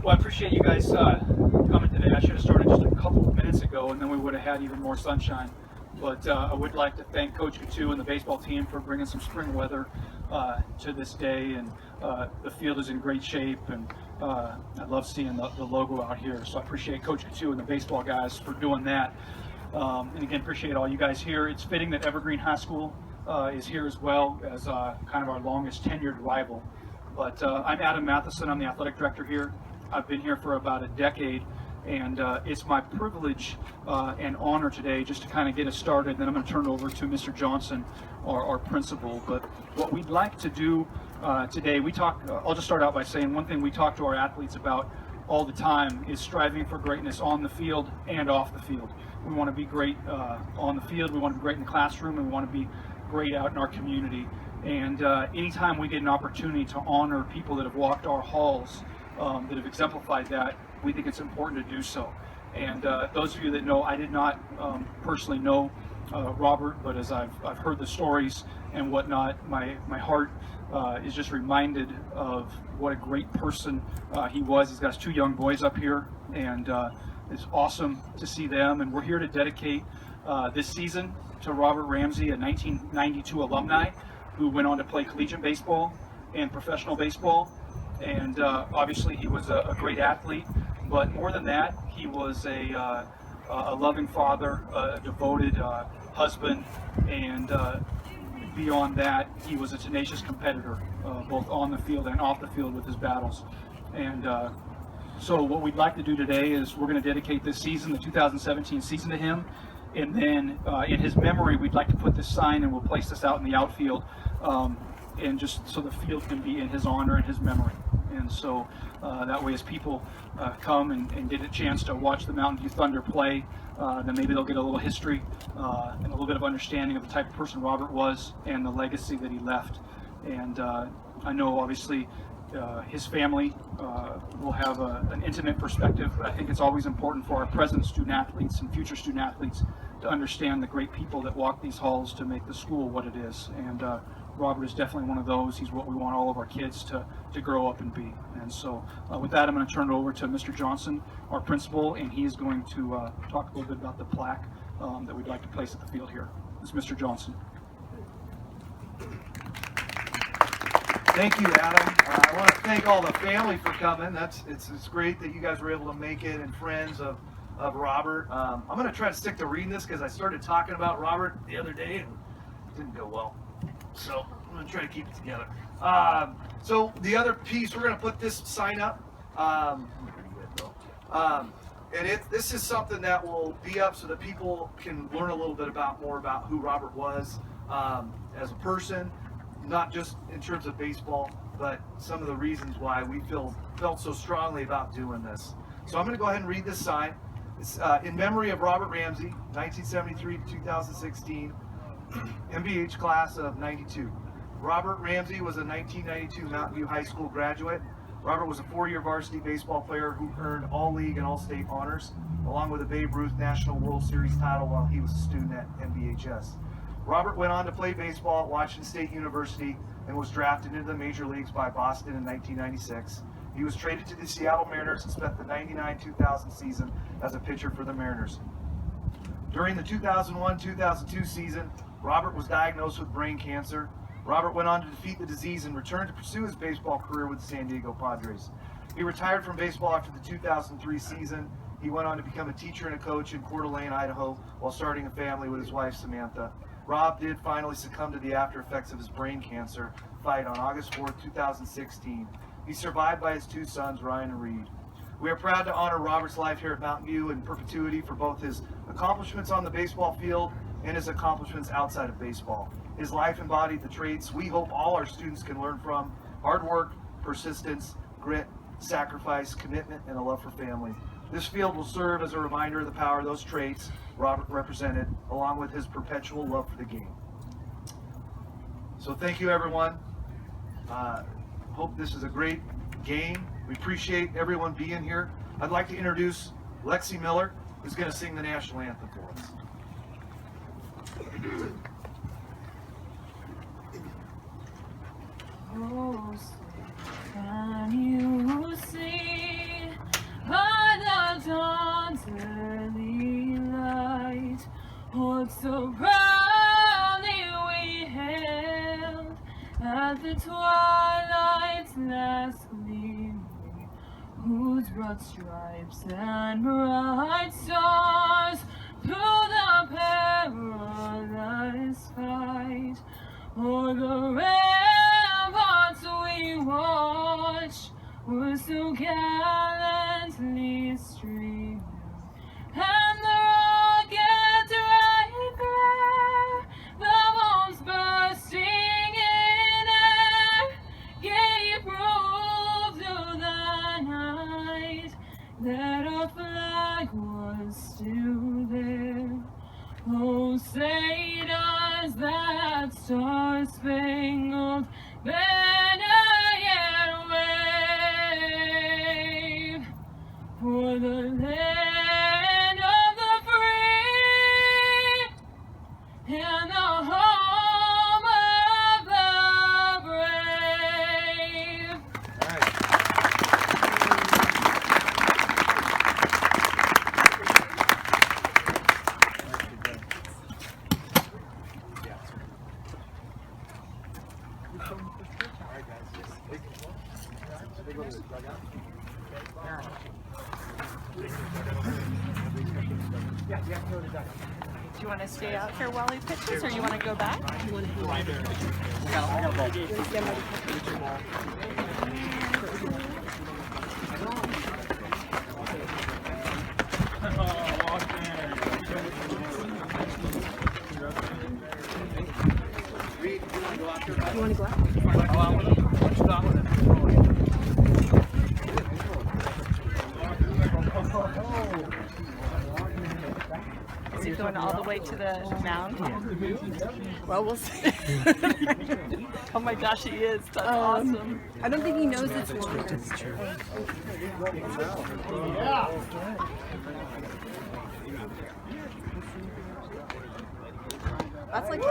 Well, I appreciate you guys coming today. I should have started just a couple of minutes ago, and then we would have had even more sunshine. But I would like to thank Coach Coutu and the baseball team for bringing some spring weather to this day. And the field is in great shape, and I love seeing the logo out here. So I appreciate Coach Coutu and the baseball guys for doing that. And again, appreciate all you guys here. It's fitting that Evergreen High School is here as well as kind of our longest tenured rival. But I'm Adam Mathieson. I'm the athletic director here. I've been here for about a decade, and it's my privilege and honor today just to kind of get us started. Then I'm going to turn it over to Mr. Johnson, our principal. But what we'd like to do today, I'll just start out by saying one thing we talk to our athletes about all the time is striving for greatness on the field and off the field. We want to be great on the field, we want to be great in the classroom, and we want to be great out in our community. And anytime we get an opportunity to honor people that have walked our halls, that have exemplified that, we think it's important to do so. And those of you that know, I did not personally know Robert, but as I've heard the stories and whatnot, my heart is just reminded of what a great person he was. He's got his 2 young boys up here, and it's awesome to see them. And we're here to dedicate this season to Robert Ramsay, a 1992 alumni who went on to play collegiate baseball and professional baseball. And obviously he was a great athlete, but more than that, he was a loving father, a devoted husband, and beyond that, he was a tenacious competitor, both on the field and off the field with his battles. And so what we'd like to do today is we're going to dedicate this season, the 2017 season, to him. And then in his memory, we'd like to put this sign, and we'll place this out in the outfield, and just so the field can be in his honor and his memory. And so that way, as people come and get a chance to watch the Mountain View Thunder play, then maybe they'll get a little history and a little bit of understanding of the type of person Robert was and the legacy that he left. And I know, obviously, his family will have an intimate perspective, but I think it's always important for our present student athletes and future student athletes to understand the great people that walk these halls to make the school what it is. And Robert is definitely one of those. He's what we want all of our kids to grow up and be. And so with that, I'm going to turn it over to Mr. Johnson, our principal, and he is going to talk a little bit about the plaque that we'd like to place at the field here. It's Mr. Johnson. Thank you, Adam. I want to thank all the family for coming. It's great that you guys were able to make it, and friends of Robert. I'm going to try to stick to reading this because I started talking about Robert the other day and it didn't go well. So I'm going to try to keep it together. So the other piece, we're going to put this sign up. This is something that will be up so that people can learn a little bit more about who Robert was as a person, not just in terms of baseball, but some of the reasons why we felt so strongly about doing this. So I'm going to go ahead and read this sign. It's in memory of Robert Ramsay, 1973 to 2016, MVH class of 92. Robert Ramsay was a 1992 Mountain View High School graduate. Robert was a 4-year varsity baseball player who earned all-league and all-state honors, along with a Babe Ruth National World Series title while he was a student at MVHS. Robert went on to play baseball at Washington State University and was drafted into the major leagues by Boston in 1996. He was traded to the Seattle Mariners and spent the 99-2000 season as a pitcher for the Mariners. During the 2001-2002 season, Robert was diagnosed with brain cancer. Robert went on to defeat the disease and returned to pursue his baseball career with the San Diego Padres. He retired from baseball after the 2003 season. He went on to become a teacher and a coach in Coeur d'Alene, Idaho, while starting a family with his wife, Samantha. Rob did finally succumb to the after effects of his brain cancer fight on August 4, 2016. He's survived by his 2 sons, Ryan and Reed. We are proud to honor Robert's life here at Mountain View in perpetuity for both his accomplishments on the baseball field and his accomplishments outside of baseball. His life embodied the traits we hope all our students can learn from: hard work, persistence, grit, sacrifice, commitment, and a love for family. This field will serve as a reminder of the power of those traits Robert represented, along with his perpetual love for the game. So thank you, everyone. Hope this is a great game. We appreciate everyone being here. I'd like to introduce Lexi Miller, who's going to sing the national anthem for us. Oh, can you see What so proudly we hailed at the twilight's last gleaming, whose broad stripes and bright stars through the perilous fight, o'er the ramparts we watched, were so gallantly streaming, and the rockets right there, the bombs bursting in air, gave proof to the night that our flag was still there. Oh, say does that star-spangled banner yet wave for the land of the free and the home of the brave. Do you want to stay out here while he pitches, or you want to go back? You want to go out? Is he going all the way to the mound? Well, we'll see. Oh my gosh, he is. That's awesome. I don't think he knows it's long. That's true. That's like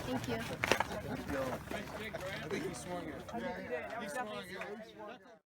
Thank you. I think he swung it. Yeah, he swung it.